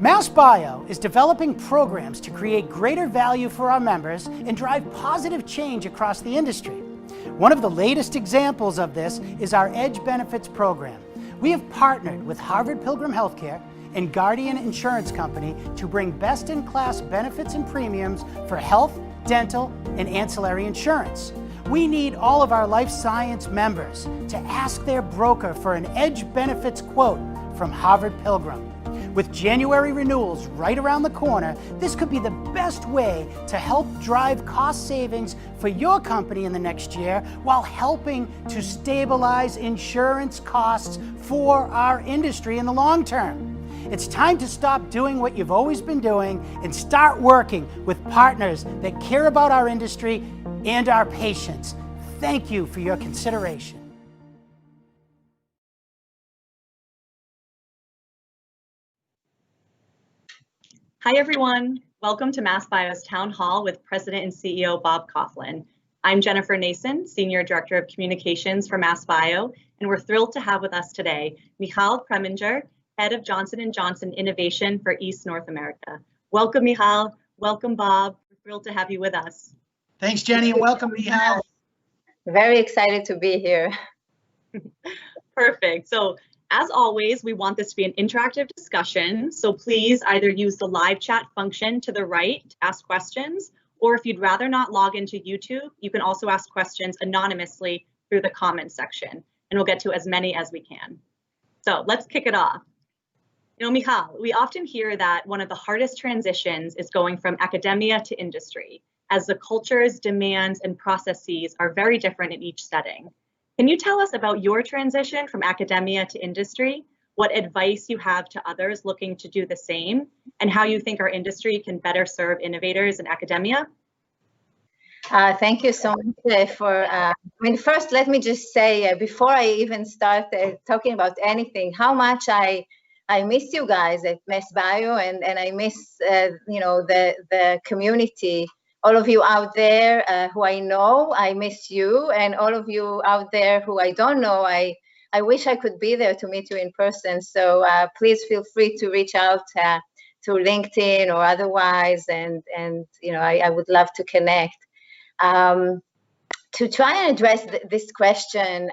MassBio is developing programs to create greater value for our members and drive positive change across the industry. One of the latest examples of this is our Edge Benefits program. We have partnered with Harvard Pilgrim Healthcare and Guardian Insurance Company to bring best-in-class benefits and premiums for health, dental, and ancillary insurance. We need all of our life science members to ask their broker for an Edge Benefits quote from Harvard Pilgrim. With January renewals right around the corner, this could be the best way to help drive cost savings for your company in the next year while helping to stabilize insurance costs for our industry in the long term. It's time to stop doing what you've always been doing and start working with partners that care about our industry and our patients. Thank you for your consideration. Hi, everyone. Welcome to MassBio's Town Hall with President and CEO Bob Coughlin. I'm Jennifer Nason, Senior Director of Communications for MassBio, and we're thrilled to have with us today Michal Preminger, Head of Johnson & Johnson Innovation for East North America. Welcome, Michal. Welcome, Bob. We're thrilled to have you with us. Thanks, Jenny, and welcome, Michal. Very excited to be here. Perfect. So, as always, we want this to be an interactive discussion, so please either use the live chat function to the right to ask questions, or if you'd rather not log into YouTube, you can also ask questions anonymously through the comments section, and we'll get to as many as we can. So let's kick it off. You know, Michal, we often hear that one of the hardest transitions is going from academia to industry, as the cultures, demands, and processes are very different in each setting. Can you tell us about your transition from academia to industry, what advice you have to others looking to do the same, and how you think our industry can better serve innovators in academia? Thank you so much first, let me just say, before I even start talking about anything, how much I miss you guys at MassBio, and I miss, the community. All of you out there who I know, I miss you, and all of you out there who I don't know, I wish I could be there to meet you in person. So please feel free to reach out to LinkedIn or otherwise, and I would love to connect. To try and address this question,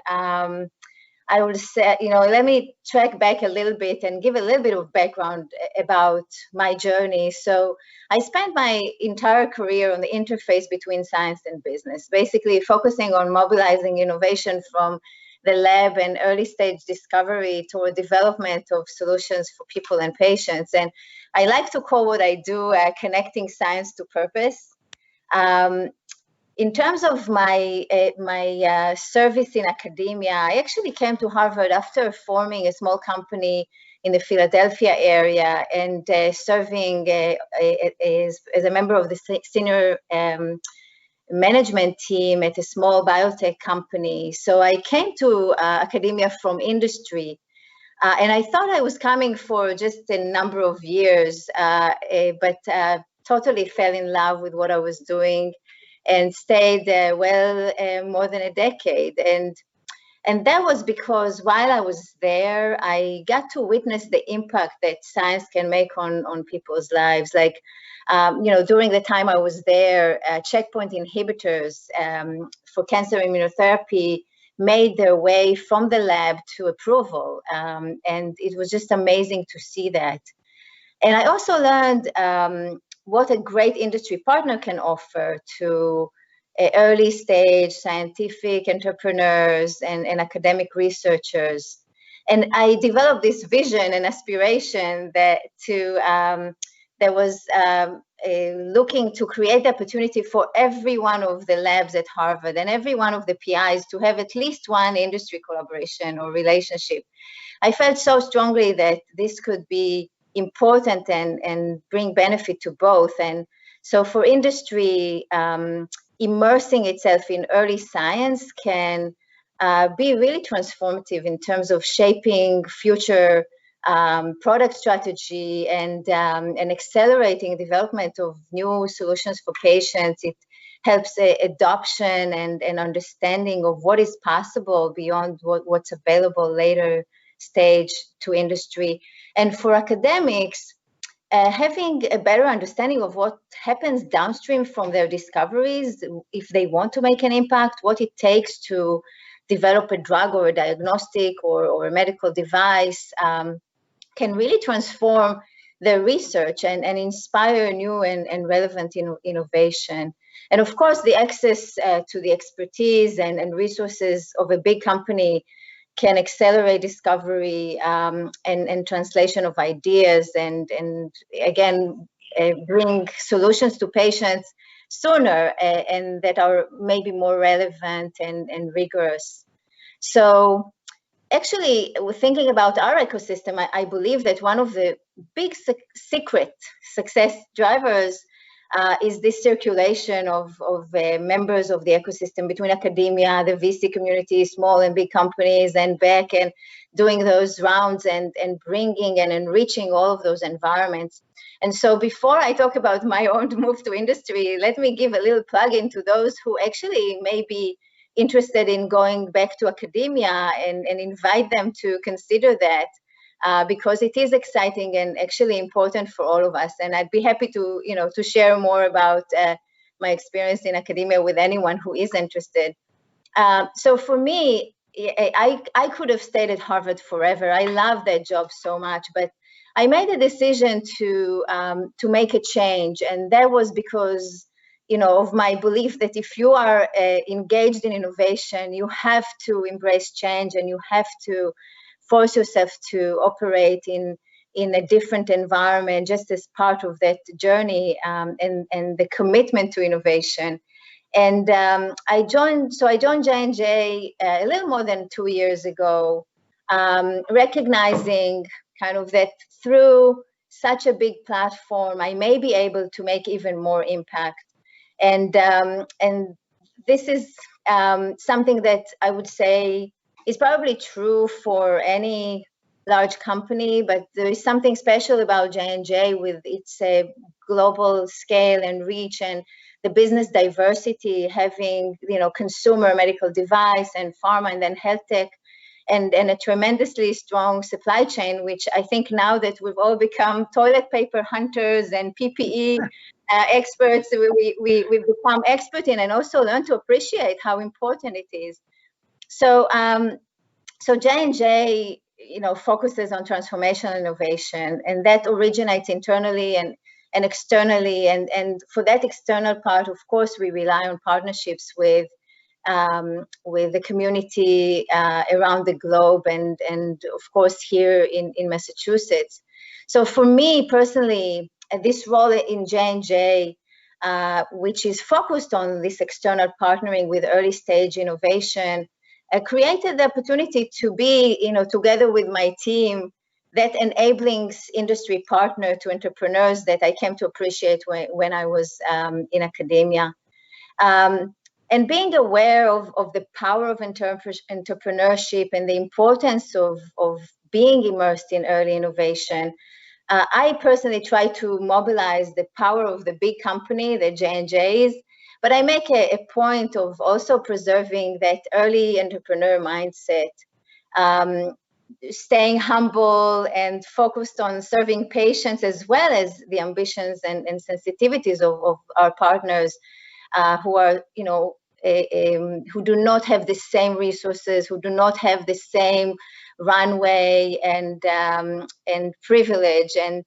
I would say, let me track back a little bit and give a little bit of background about my journey. So I spent my entire career on the interface between science and business, basically focusing on mobilizing innovation from the lab and early stage discovery toward development of solutions for people and patients. And I like to call what I do connecting science to purpose. In terms of my service in academia, I actually came to Harvard after forming a small company in the Philadelphia area and serving as a member of the senior management team at a small biotech company. So I came to academia from industry, and I thought I was coming for just a number of years, but totally fell in love with what I was doing and stayed more than a decade. And that was because while I was there, I got to witness the impact that science can make on people's lives. Like, during the time I was there, checkpoint inhibitors for cancer immunotherapy made their way from the lab to approval. And it was just amazing to see that. And I also learned what a great industry partner can offer to early stage scientific entrepreneurs and academic researchers. And I developed this vision and aspiration that was looking to create the opportunity for every one of the labs at Harvard and every one of the PIs to have at least one industry collaboration or relationship. I felt so strongly that this could be important and bring benefit to both. And so for industry, immersing itself in early science can be really transformative in terms of shaping future product strategy and accelerating development of new solutions for patients. It helps adoption and understanding of what is possible beyond what's available later stage to industry. And for academics, having a better understanding of what happens downstream from their discoveries, if they want to make an impact, what it takes to develop a drug or a diagnostic or a medical device, can really transform their research and inspire new and relevant innovation. And of course, the access to the expertise and resources of a big company can accelerate discovery and translation of ideas and again, bring solutions to patients sooner and that are maybe more relevant and rigorous. So actually, thinking about our ecosystem, I believe that one of the big secret success drivers is this circulation of members of the ecosystem between academia, the VC community, small and big companies, and back, and doing those rounds and bringing and enriching all of those environments. And so before I talk about my own move to industry, let me give a little plug into those who actually may be interested in going back to academia and invite them to consider that. Because it is exciting and actually important for all of us. And I'd be happy to, to share more about my experience in academia with anyone who is interested. So for me, I could have stayed at Harvard forever. I love that job so much, but I made a decision to make a change, and that was because, of my belief that if you are engaged in innovation, you have to embrace change and you have to force yourself to operate in a different environment just as part of that journey and the commitment to innovation. And I joined J&J a little more than 2 years ago, recognizing kind of that through such a big platform, I may be able to make even more impact. And this is something that I would say is probably true for any large company, but there is something special about J&J with its global scale and reach and the business diversity, having consumer medical device and pharma and then health tech, and a tremendously strong supply chain, which I think now that we've all become toilet paper hunters and PPE experts, we've become expert in and also learn to appreciate how important it is. So, so J&J, focuses on transformational innovation, and that originates internally and externally. And for that external part, of course, we rely on partnerships with the community around the globe, and of course here in Massachusetts. So for me personally, this role in J&J, which is focused on this external partnering with early stage innovation, created the opportunity to be, together with my team, that enabling industry partner to entrepreneurs that I came to appreciate when I was in academia. And being aware of the power of entrepreneurship and the importance of being immersed in early innovation, I personally try to mobilize the power of the big company, the J&J is, but I make a point of also preserving that early entrepreneur mindset, staying humble and focused on serving patients as well as the ambitions and sensitivities of our partners who are, who do not have the same resources, who do not have the same runway and privilege. And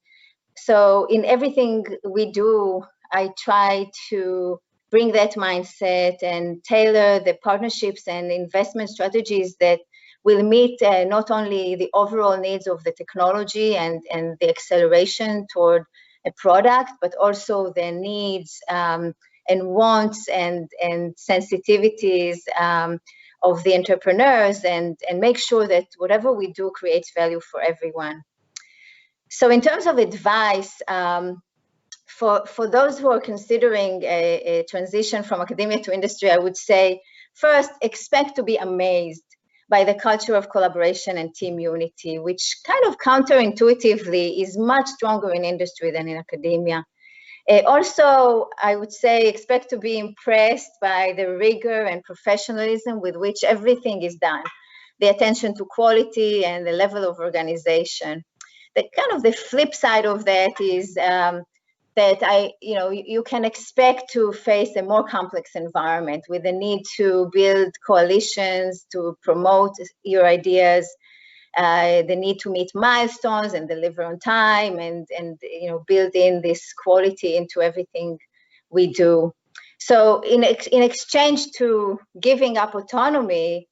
so in everything we do, I try to bring that mindset and tailor the partnerships and investment strategies that will meet not only the overall needs of the technology and the acceleration toward a product, but also the needs and wants and sensitivities of the entrepreneurs, and make sure that whatever we do creates value for everyone. So in terms of advice, for those who are considering a transition from academia to industry, I would say, first, expect to be amazed by the culture of collaboration and team unity, which kind of counterintuitively is much stronger in industry than in academia. Also, I would say, expect to be impressed by the rigor and professionalism with which everything is done, the attention to quality and the level of organization. the kind of the flip side of that is that you can expect to face a more complex environment with the need to build coalitions to promote your ideas, the need to meet milestones and deliver on time, and build in this quality into everything we do. So in exchange to giving up autonomy,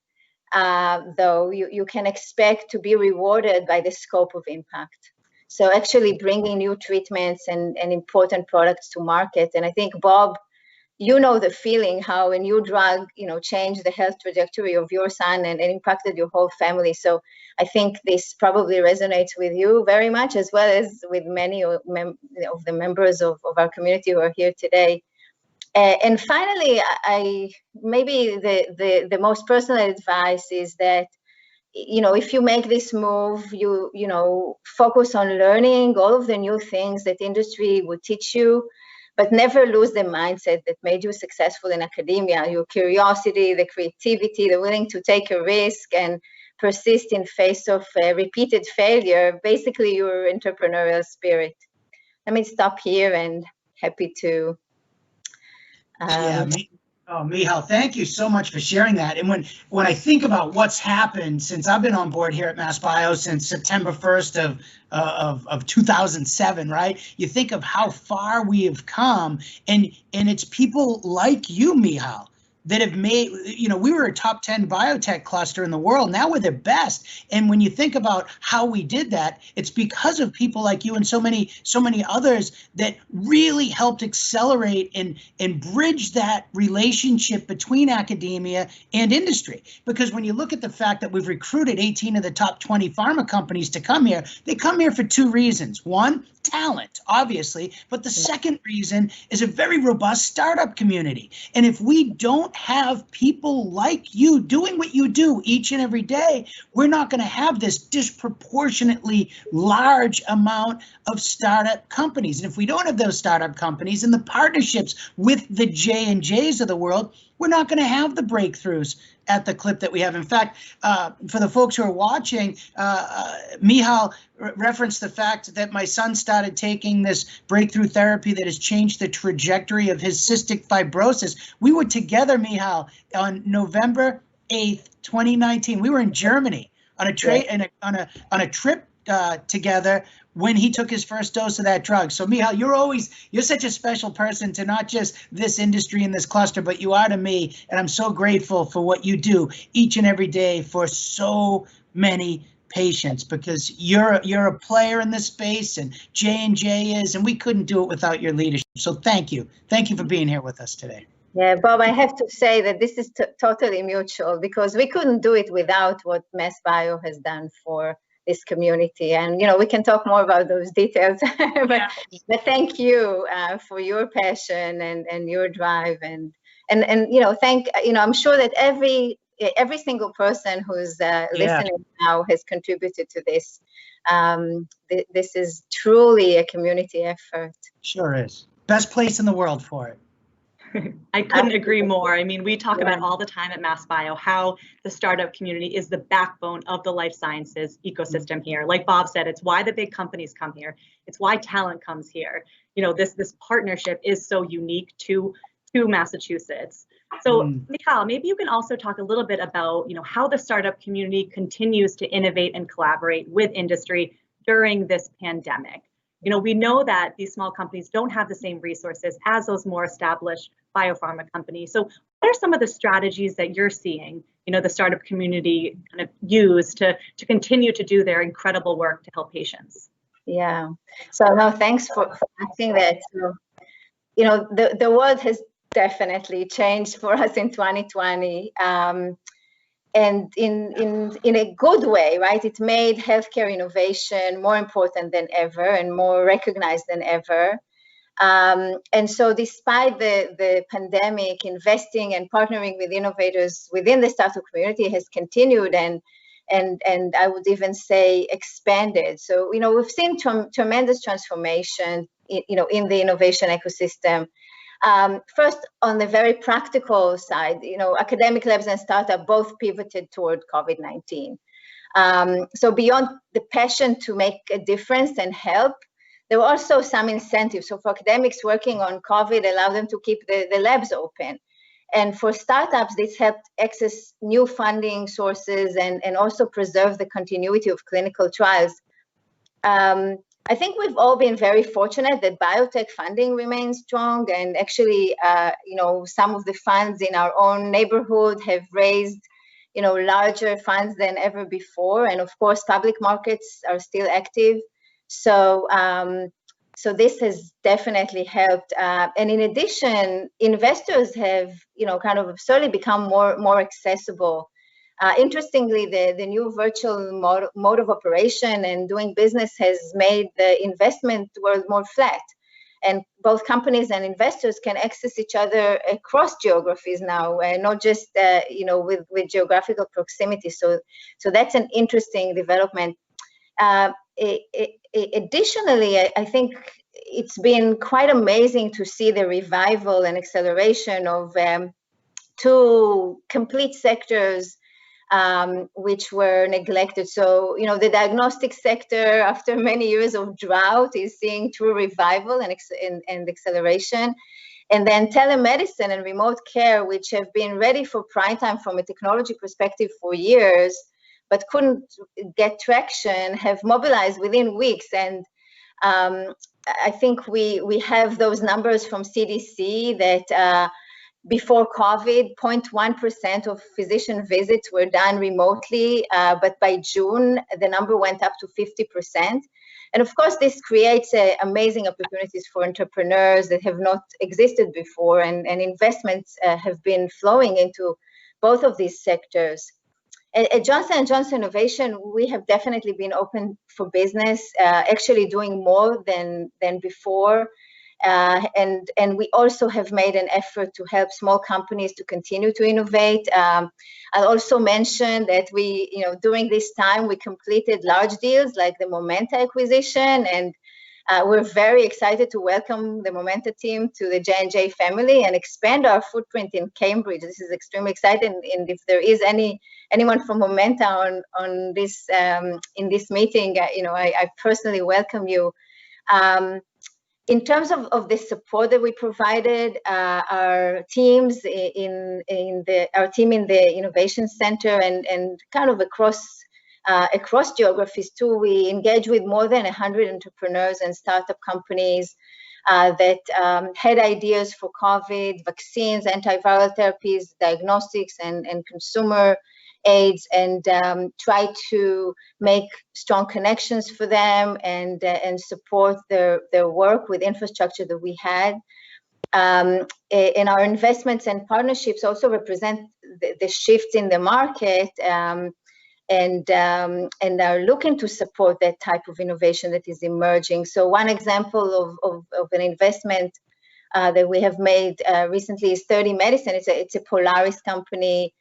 though, you can expect to be rewarded by the scope of impact. So actually bringing new treatments and important products to market. And I think, Bob, you know the feeling how a new drug, changed the health trajectory of your son and impacted your whole family. So I think this probably resonates with you very much, as well as with many of the members of our community who are here today. And finally, maybe the most personal advice is that, if you make this move, you focus on learning all of the new things that industry will teach you, but never lose the mindset that made you successful in academia, your curiosity, the creativity, the willing to take a risk and persist in face of repeated failure, basically your entrepreneurial spirit. Let me stop here and happy to. Michal, thank you so much for sharing that. And when I think about what's happened since I've been on board here at MassBio since September 1st of 2007, right? You think of how far we have come, and it's people like you, Michal, that have made, we were a top 10 biotech cluster in the world. Now we're the best. And when you think about how we did that, it's because of people like you and so many others that really helped accelerate and bridge that relationship between academia and industry. Because when you look at the fact that we've recruited 18 of the top 20 pharma companies to come here, they come here for two reasons. One, talent, obviously, but the second reason is a very robust startup community. And if we don't have people like you doing what you do each and every day, we're not going to have this disproportionately large amount of startup companies. And if we don't have those startup companies and the partnerships with the J&Js of the world, we're not going to have the breakthroughs at the clip that we have. In fact, for the folks who are watching, Michal referenced the fact that my son started taking this breakthrough therapy that has changed the trajectory of his cystic fibrosis. We were together, Michal, on November 8th, 2019. We were in Germany on a trip together when he took his first dose of that drug. So Michal, you're such a special person to not just this industry and this cluster, but you are to me. And I'm so grateful for what you do each and every day for so many patients, because you're a player in this space, and J&J is, and we couldn't do it without your leadership. So thank you. Thank you for being here with us today. Yeah, Bob, I have to say that this is totally mutual, because we couldn't do it without what MassBio has done for this community. And, we can talk more about those details, but thank you for your passion and your drive. And I'm sure that every single person who's listening now has contributed to this. This is truly a community effort. Sure is. Best place in the world for it. I couldn't agree more. I mean, we talk about all the time at MassBio how the startup community is the backbone of the life sciences ecosystem here. Like Bob said, it's why the big companies come here. It's why talent comes here. This partnership is so unique to Massachusetts. So Michal, maybe you can also talk a little bit about, how the startup community continues to innovate and collaborate with industry during this pandemic. We know that these small companies don't have the same resources as those more established biopharma companies. So what are some of the strategies that you're seeing, the startup community kind of use to continue to do their incredible work to help patients? Yeah. So no, thanks for asking that. So, the world has definitely changed for us in 2020. And in a good way, right? It made healthcare innovation more important than ever and more recognized than ever. And so despite the pandemic, investing and partnering with innovators within the startup community has continued and I would even say expanded. So, we've seen tremendous transformation, in the innovation ecosystem. First, on the very practical side, academic labs and startup both pivoted toward COVID-19. So beyond the passion to make a difference and help, there were also some incentives. So for academics working on COVID, allowed them to keep the labs open. And for startups, this helped access new funding sources and also preserve the continuity of clinical trials. I think we've all been very fortunate that biotech funding remains strong, and actually, some of the funds in our own neighborhood have raised, larger funds than ever before. And of course, public markets are still active. So, so this has definitely helped. And in addition, investors have, kind of slowly become more accessible. Interestingly, the new virtual mode of operation and doing business has made the investment world more flat. And both companies and investors can access each other across geographies now, not just with geographical proximity. So that's an interesting development. Additionally, I think it's been quite amazing to see the revival and acceleration of two complete sectors which were neglected. So, the diagnostic sector, after many years of drought, is seeing true revival and acceleration. And then telemedicine and remote care, which have been ready for prime time from a technology perspective for years, but couldn't get traction, have mobilized within weeks. And I think we have those numbers from CDC that before COVID, 0.1% of physician visits were done remotely, but by June, the number went up to 50%. And of course, this creates amazing opportunities for entrepreneurs that have not existed before, and investments have been flowing into both of these sectors. At Johnson & Johnson Innovation, we have definitely been open for business, actually doing more than before. And we also have made an effort to help small companies to continue to innovate. I'll also mention that we, during this time, we completed large deals like the Momenta acquisition, and we're very excited to welcome the Momenta team to the J&J family and expand our footprint in Cambridge. This is extremely exciting, and if there is anyone from Momenta on this in this meeting, I personally welcome you. In terms of the support that we provided, our teams our team in the Innovation Center and kind of across geographies too, we engage with more than 100 entrepreneurs and startup companies that had ideas for COVID, vaccines, antiviral therapies, diagnostics, and consumer aids, and try to make strong connections for them and support their work with infrastructure that we had. And our investments and partnerships also represent the shifts in the market and are looking to support that type of innovation that is emerging. So one example of an investment that we have made recently is 30 Medicine. It's a Polaris company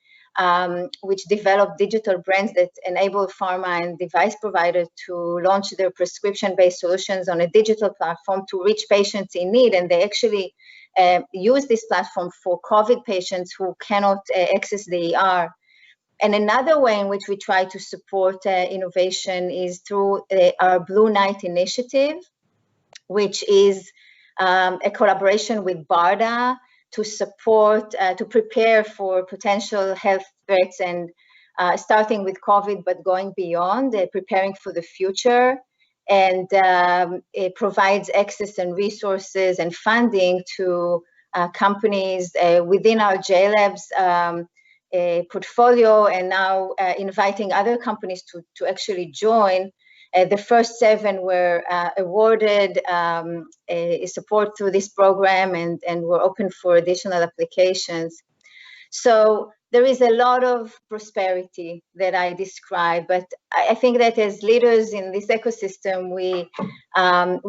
which developed digital brands that enable pharma and device providers to launch their prescription-based solutions on a digital platform to reach patients in need. And they actually use this platform for COVID patients who cannot access the ER. And another way in which we try to support innovation is through our Blue Night initiative, which is a collaboration with BARDA to support, to prepare for potential health threats, and starting with COVID, but going beyond, preparing for the future. And it provides access and resources and funding to companies within our JLabs portfolio, and now inviting other companies to actually join. The first 7 were awarded support through this program, and were open for additional applications. So there is a lot of prosperity that I describe, but I think that as leaders in this ecosystem, we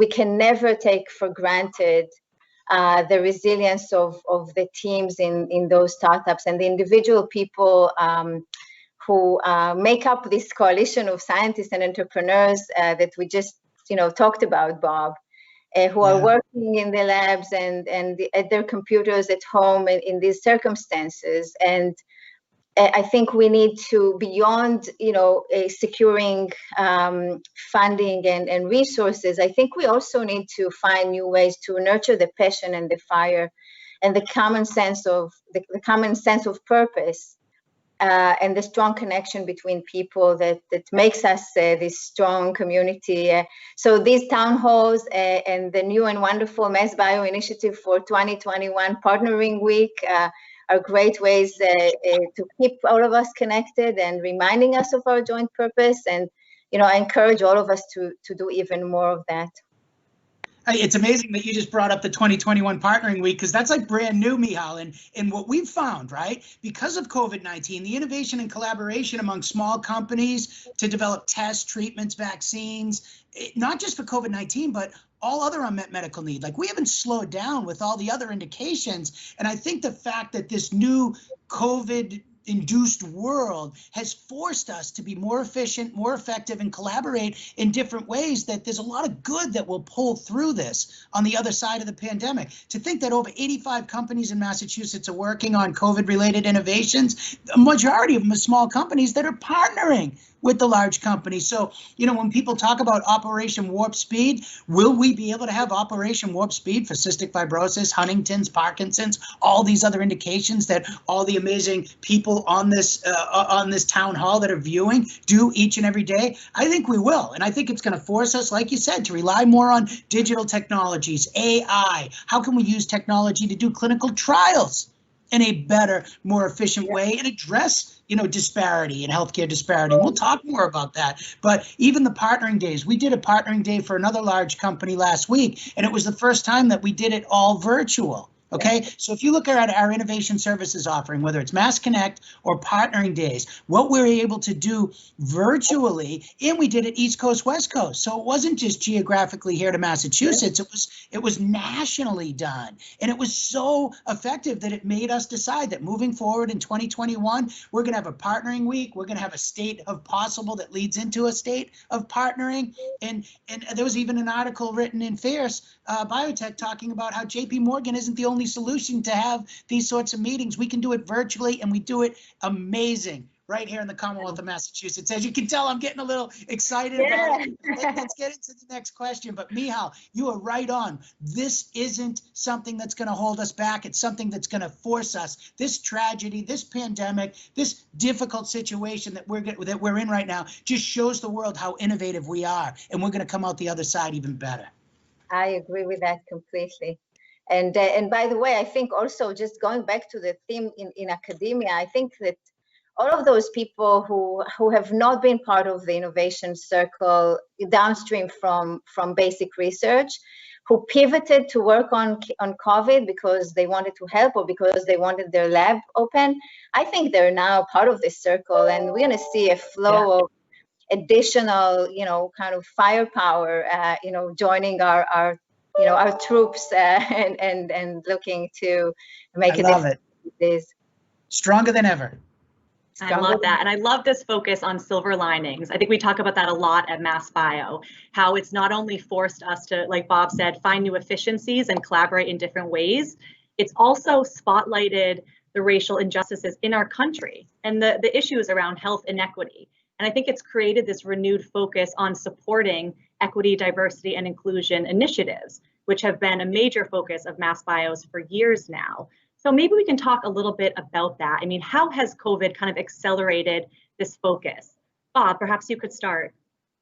can never take for granted the resilience of the teams in those startups and the individual people who make up this coalition of scientists and entrepreneurs that we just talked about, Bob, who are working in the labs and at their computers at home in these circumstances. And I think we need to, beyond, securing funding and resources, I think we also need to find new ways to nurture the passion and the fire and the common sense of purpose. And the strong connection between people that makes us this strong community. So these town halls and the new and wonderful MassBio initiative for 2021 Partnering Week are great ways to keep all of us connected and reminding us of our joint purpose. And I encourage all of us to do even more of that. It's amazing that you just brought up the 2021 Partnering Week, because that's like brand new, Michal. And what we've found, right, because of COVID-19, the innovation and collaboration among small companies to develop tests, treatments, vaccines, not just for COVID-19, but all other unmet medical need. Like, we haven't slowed down with all the other indications. And I think the fact that this new COVID-induced world has forced us to be more efficient, more effective, and collaborate in different ways, that there's a lot of good that will pull through this on the other side of the pandemic. To think that over 85 companies in Massachusetts are working on COVID-related innovations, a majority of them are small companies that are partnering with the large companies. So, when people talk about Operation Warp Speed, will we be able to have Operation Warp Speed for cystic fibrosis, Huntington's, Parkinson's, all these other indications that all the amazing people on this town hall that are viewing do each and every day? I think we will. And I think it's going to force us, like you said, to rely more on digital technologies, AI. How can we use technology to do clinical trials in a better, more efficient way and address disparity and healthcare disparity? And we'll talk more about that. But even the partnering days, we did a partnering day for another large company last week, and it was the first time that we did it all virtual. Okay, so if you look at our innovation services offering, whether it's Mass Connect or Partnering Days, what we're able to do virtually, and we did it East Coast, West Coast. So it wasn't just geographically here to Massachusetts, it was nationally done. And it was so effective that it made us decide that moving forward in 2021, we're going to have a partnering week. We're going to have a state of possible that leads into a state of partnering. And there was even an article written in Fierce Biotech talking about how JP Morgan isn't the only solution to have these sorts of meetings. We can do it virtually, and we do it amazing right here in the Commonwealth of Massachusetts. As you can tell, I'm getting a little excited about it. Let's get into the next question. But Michal, you are right on. This isn't something that's going to hold us back. It's something that's going to force us. This tragedy, this pandemic, this difficult situation that we're in right now just shows the world how innovative we are, and we're going to come out the other side even better. I agree with that completely. And by the way, I think also, just going back to the theme in academia, I think that all of those people who have not been part of the innovation circle downstream from basic research, who pivoted to work on COVID because they wanted to help or because they wanted their lab open, I think they're now part of this circle, and we're going to see a flow of additional, kind of firepower, joining our troops and looking to make a difference. Stronger than ever. I love that. And I love this focus on silver linings. I think we talk about that a lot at MassBio, how it's not only forced us to, like Bob said, find new efficiencies and collaborate in different ways, it's also spotlighted the racial injustices in our country and the issues around health inequity. And I think it's created this renewed focus on supporting equity, diversity, and inclusion initiatives, which have been a major focus of MassBio's for years now. So maybe we can talk a little bit about that. I mean, how has COVID kind of accelerated this focus? Bob, perhaps you could start.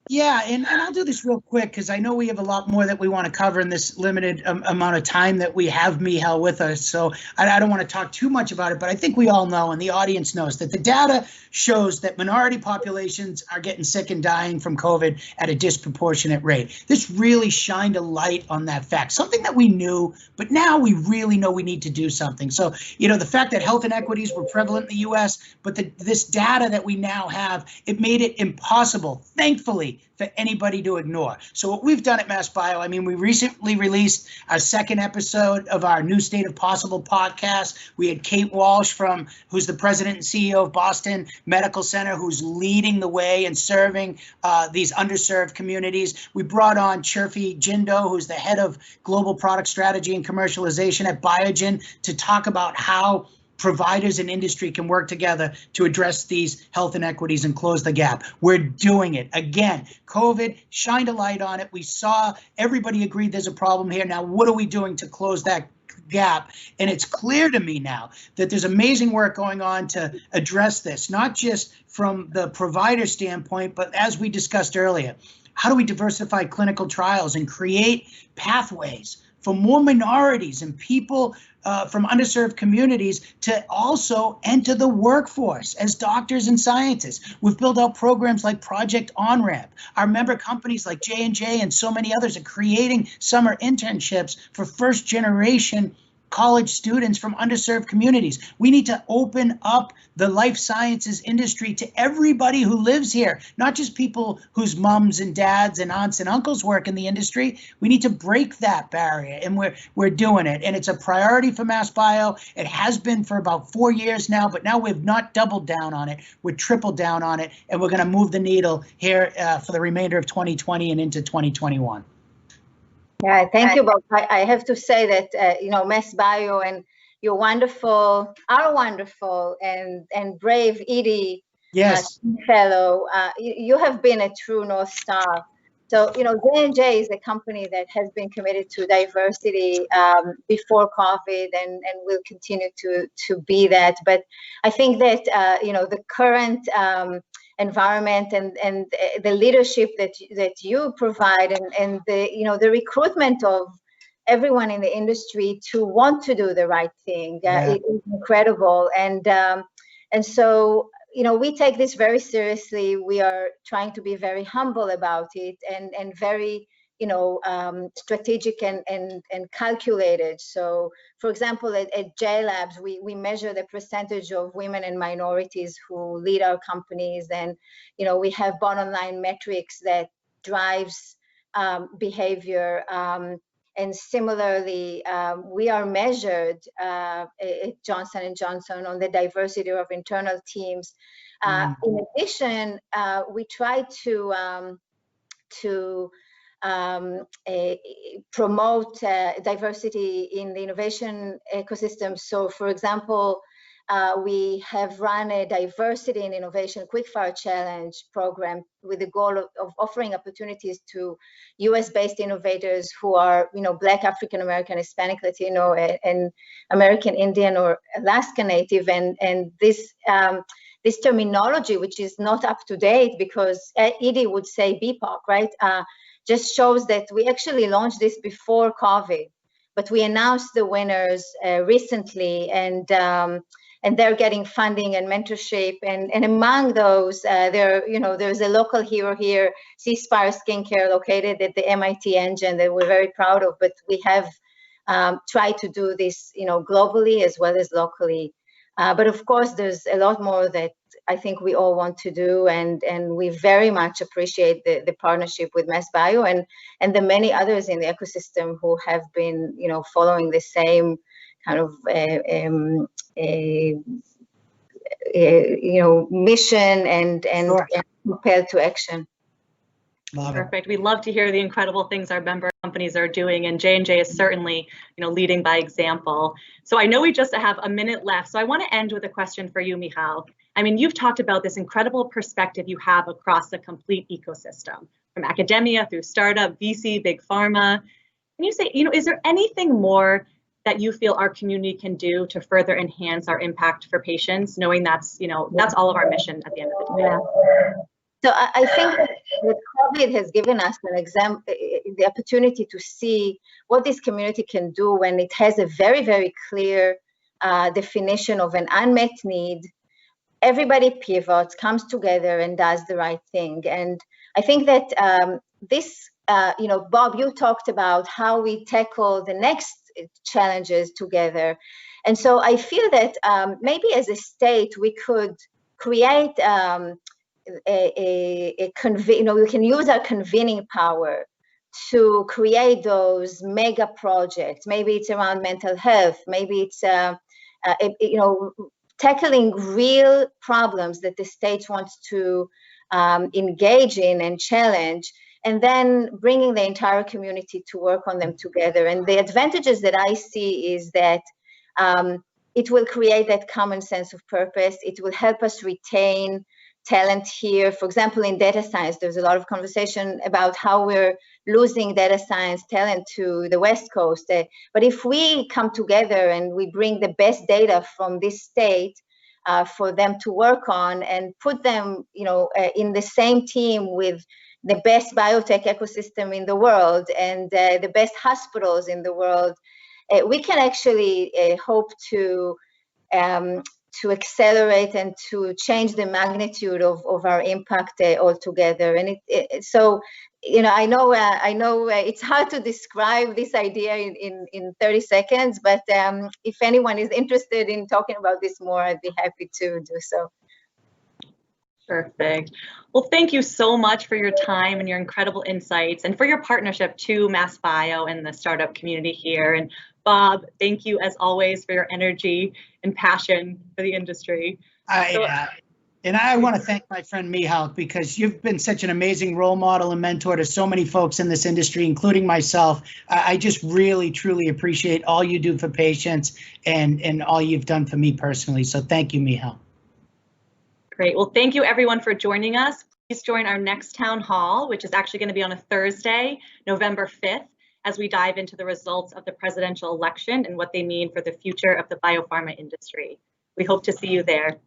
Yeah, and I'll do this real quick because I know we have a lot more that we want to cover in this limited amount of time that we have Michal with us. So I don't want to talk too much about it, but I think we all know, and the audience knows, that the data shows that minority populations are getting sick and dying from COVID at a disproportionate rate. This really shined a light on that fact, something that we knew, but now we really know we need to do something. So, the fact that health inequities were prevalent in the US, but this data that we now have, it made it impossible, thankfully, for anybody to ignore. So what we've done at MassBio, we recently released our second episode of our New State of Possible podcast. We had Kate Walsh, who's the president and CEO of Boston Medical Center, who's leading the way and serving these underserved communities. We brought on Chirfi Jindo, who's the head of global product strategy and commercialization at Biogen, to talk about how providers and industry can work together to address these health inequities and close the gap. We're doing it. Again, COVID shined a light on it. We saw everybody agreed there's a problem here. Now, what are we doing to close that gap? And it's clear to me now that there's amazing work going on to address this, not just from the provider standpoint, but as we discussed earlier, how do we diversify clinical trials and create pathways for more minorities and people from underserved communities to also enter the workforce as doctors and scientists? We've built out programs like Project On-Ramp. Our member companies like J&J and so many others are creating summer internships for first generation college students from underserved communities. We need to open up the life sciences industry to everybody who lives here, not just people whose mums and dads and aunts and uncles work in the industry. We need to break that barrier, and we're doing it. And it's a priority for MassBio. It has been for about 4 years now, but now we've not doubled down on it. We're tripled down on it, and we're going to move the needle here for the remainder of 2020 and into 2021. Yeah, thank you, Bob. I have to say that, you know, MassBio and your wonderful, our wonderful and brave Edie Yes. fellow, you have been a true North Star. So, you know, J&J is a company that has been committed to diversity before COVID and will continue to be that. But I think that, you know, the current environment and the leadership that you provide and the, you know, the recruitment of everyone in the industry to want to do the right thing, it is incredible. And so, you know, we take this very seriously. We are trying to be very humble about it and very, you know, strategic and calculated. So, for example, at J Labs, we measure the percentage of women and minorities who lead our companies, and you know, we have bottom line metrics that drives behavior. And similarly, we are measured at Johnson & Johnson on the diversity of internal teams. In addition, we try to promote diversity in the innovation ecosystem. So, for example, we have run a diversity and innovation quickfire challenge program with the goal of offering opportunities to US-based innovators who are, you know, Black, African American, Hispanic, Latino, and American Indian or Alaska Native. And this this terminology, which is not up to date because Edie would say BIPOC, right? Just shows that we actually launched this before COVID, but we announced the winners recently, and they're getting funding and mentorship. And among those, there's a local hero here, C-Spire Skincare, located at the MIT Engine, that we're very proud of. But we have tried to do this, you know, globally as well as locally. But of course, there's a lot more that I think we all want to do, and we very much appreciate the partnership with MassBio and the many others in the ecosystem who have been, you know, following the same kind of you know, mission and compelled to action. Perfect. We love to hear the incredible things our member companies are doing, and J&J is certainly, you know, leading by example. So I know we just have a minute left, so I want to end with a question for you, Michal. I mean, you've talked about this incredible perspective you have across the complete ecosystem, from academia through startup, VC, big pharma. Can you say, you know, is there anything more that you feel our community can do to further enhance our impact for patients, knowing that's, you know, that's all of our mission at the end of the day? Yeah. So I think that COVID has given us an example, the opportunity to see what this community can do when it has a very, very clear definition of an unmet need. Everybody pivots, comes together, and does the right thing. And I think that this, you know, Bob, you talked about how we tackle the next challenges together. And so I feel that maybe as a state, we could create you know, we can use our convening power to create those mega projects. Maybe it's around mental health. Maybe it's, you know, tackling real problems that the state wants to engage in and challenge, and then bringing the entire community to work on them together. And the advantages that I see is that it will create that common sense of purpose. It will help us retain talent here. For example, in data science, there's a lot of conversation about how we're losing data science talent to the West Coast. But if we come together and we bring the best data from this state for them to work on and put them, in the same team with the best biotech ecosystem in the world and the best hospitals in the world, we can actually hope to accelerate and to change the magnitude of our impact altogether. And so, I know it's hard to describe this idea in 30 seconds, but if anyone is interested in talking about this more, I'd be happy to do so. Perfect. Well, thank you so much for your time and your incredible insights, and for your partnership to MassBio and the startup community here. And Bob, thank you as always for your energy and passion for the industry. And I want to thank my friend Michal, because you've been such an amazing role model and mentor to so many folks in this industry, including myself. I just really, truly appreciate all you do for patients and all you've done for me personally. So thank you, Michal. Great. Well, thank you everyone for joining us. Please join our next town hall, which is actually going to be on a Thursday, November 5th, as we dive into the results of the presidential election and what they mean for the future of the biopharma industry. We hope to see you there.